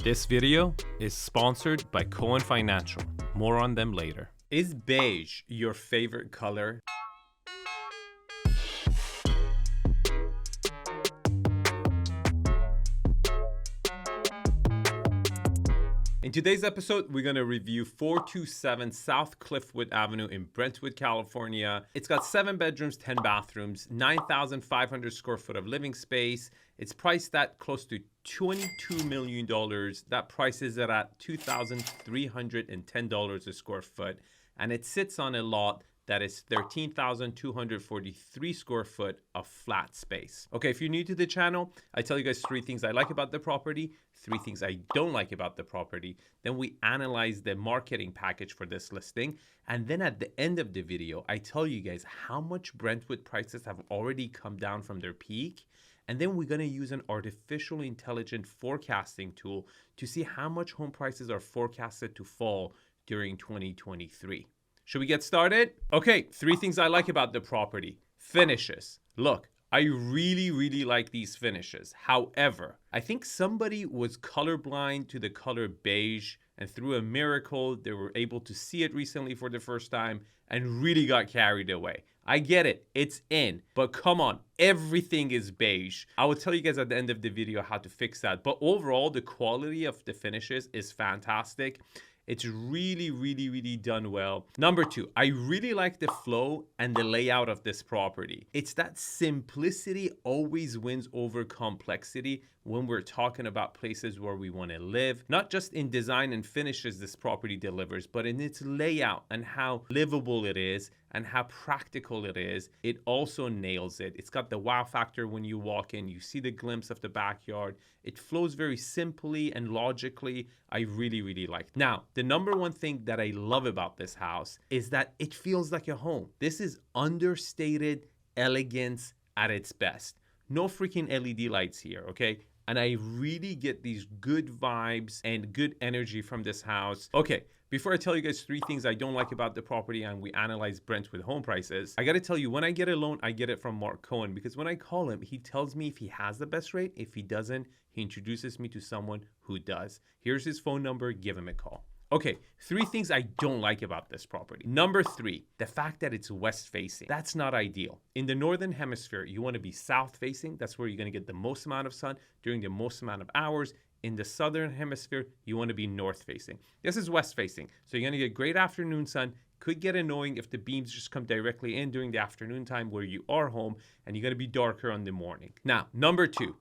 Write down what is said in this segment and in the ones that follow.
This video is sponsored by Cohen Financial. More on them later. Is beige your favorite color? In today's episode, we're going to review 427 South Cliffwood Avenue in Brentwood, California. It's got 7 bedrooms, 10 bathrooms, 9,500 square foot of living space. It's priced at close to $22 million. That prices it at $2,310 a square foot. And it sits on a lot that is 13,243 square foot of flat space. Okay, if you're new to the channel, I tell you guys 3 things I like about the property, 3 things I don't like about the property. Then we analyze the marketing package for this listing. And then at the end of the video, I tell you guys how much Brentwood prices have already come down from their peak. And then we're gonna use an artificial intelligent forecasting tool to see how much home prices are forecasted to fall during 2023. Should we get started? Okay, 3 things I like about the property. Finishes. Look, I really like these finishes. However, I think somebody was colorblind to the color beige, and through a miracle, they were able to see it recently for the first time and really got carried away. I get it, it's in, but come on, everything is beige. I will tell you guys at the end of the video how to fix that. But overall, the quality of the finishes is fantastic. It's really done well. Number 2, I really like the flow and the layout of this property. It's that simplicity always wins over complexity when we're talking about places where we want to live. Not just in design and finishes this property delivers, but in its layout and how livable it is and how practical it is. It also nails it. It's got the wow factor when you walk in. You see the glimpse of the backyard. It flows very simply and logically. I really like it. Now, the number 1 thing that I love about this house is that it feels like a home. This is understated elegance at its best. No freaking LED lights here, okay? And I really get these good vibes and good energy from this house. Okay, before I tell you guys 3 things I don't like about the property and we analyze Brentwood home prices, I gotta tell you, when I get a loan, I get it from Mark Cohen, because when I call him, he tells me if he has the best rate. If he doesn't, he introduces me to someone who does. Here's his phone number, give him a call. Okay, 3 things I don't like about this property. Number 3, the fact that it's west facing. That's not ideal. In the northern hemisphere, you want to be south facing. That's where you're going to get the most amount of sun during the most amount of hours. In the southern hemisphere, you want to be north facing. This is west facing. So you're going to get great afternoon sun. Could get annoying if the beams just come directly in during the afternoon time where you are home, and you're going to be darker in the morning. Now, number 2,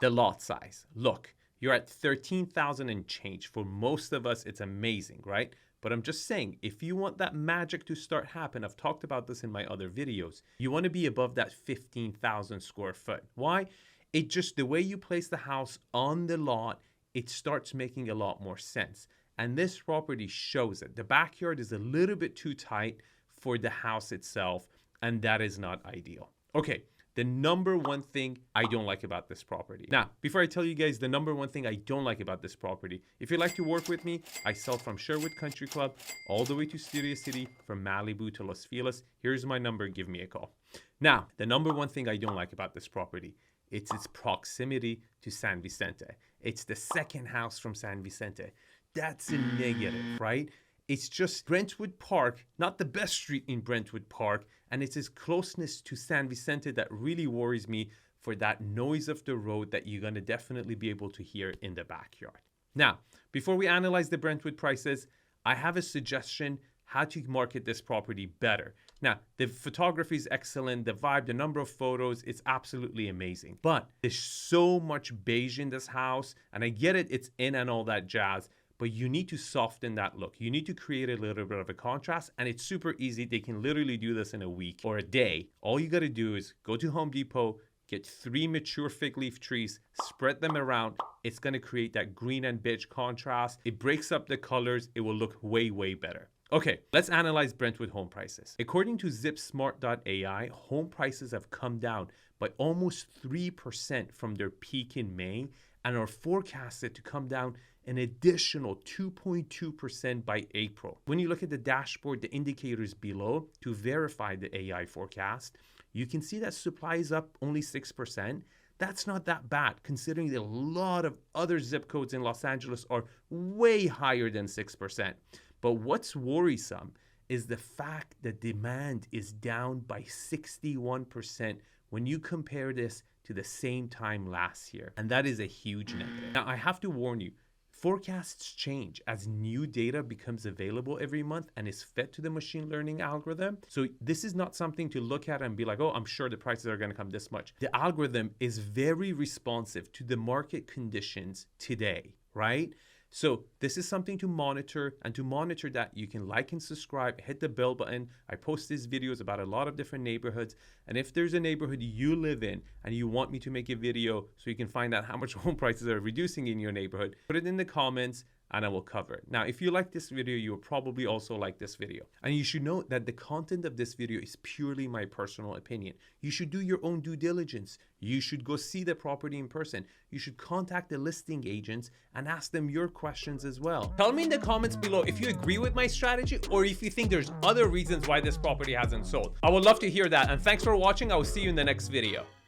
the lot size. Look. You're at 13,000 and change. For most of us, it's amazing, right? But I'm just saying, if you want that magic to start happening, I've talked about this in my other videos, you want to be above that 15,000 square foot. Why? It just, the way you place the house on the lot, it starts making a lot more sense. And this property shows it. The backyard is a little bit too tight for the house itself, and that is not ideal. Okay. The number 1 thing I don't like about this property. Now, before I tell you guys the number 1 thing I don't like about this property, if you'd like to work with me, I sell from Sherwood Country Club all the way to Studio City, from Malibu to Los Feliz. Here's my number, give me a call. Now, the number 1 thing I don't like about this property, it's its proximity to San Vicente. It's the second house from San Vicente. That's a negative, right? It's just Brentwood Park, not the best street in Brentwood Park, and it's its closeness to San Vicente that really worries me for that noise of the road that you're gonna definitely be able to hear in the backyard. Now, before we analyze the Brentwood prices, I have a suggestion how to market this property better. Now, the photography is excellent, the vibe, the number of photos, it's absolutely amazing. But there's so much beige in this house, and I get it, it's in and all that jazz, but you need to soften that look. You need to create a little bit of a contrast, and it's super easy. They can literally do this in a week or a day. All you gotta do is go to Home Depot, get 3 mature fig leaf trees, spread them around. It's gonna create that green and beige contrast. It breaks up the colors. It will look way better. Okay, let's analyze Brentwood home prices. According to zipsmart.ai, home prices have come down by almost 3% from their peak in May and are forecasted to come down an additional 2.2% by April. When you look at the dashboard, the indicators below to verify the AI forecast, you can see that supply is up only 6%. That's not that bad, considering that a lot of other zip codes in Los Angeles are way higher than 6%. But what's worrisome is the fact that demand is down by 61% when you compare this to the same time last year. And that is a huge negative. Now, I have to warn you, forecasts change as new data becomes available every month and is fed to the machine learning algorithm. So this is not something to look at and be like, oh, I'm sure the prices are going to come this much. The algorithm is very responsive to the market conditions today, right? So this is something to monitor, and to monitor that, you can like and subscribe, hit the bell button. I post these videos about a lot of different neighborhoods, and if there's a neighborhood you live in and you want me to make a video so you can find out how much home prices are reducing in your neighborhood, put it in the comments and I will cover it. Now, if you like this video, you will probably also like this video. And you should note that the content of this video is purely my personal opinion. You should do your own due diligence. You should go see the property in person. You should contact the listing agents and ask them your questions as well. Tell me in the comments below if you agree with my strategy or if you think there's other reasons why this property hasn't sold. I would love to hear that. And thanks for watching. I will see you in the next video.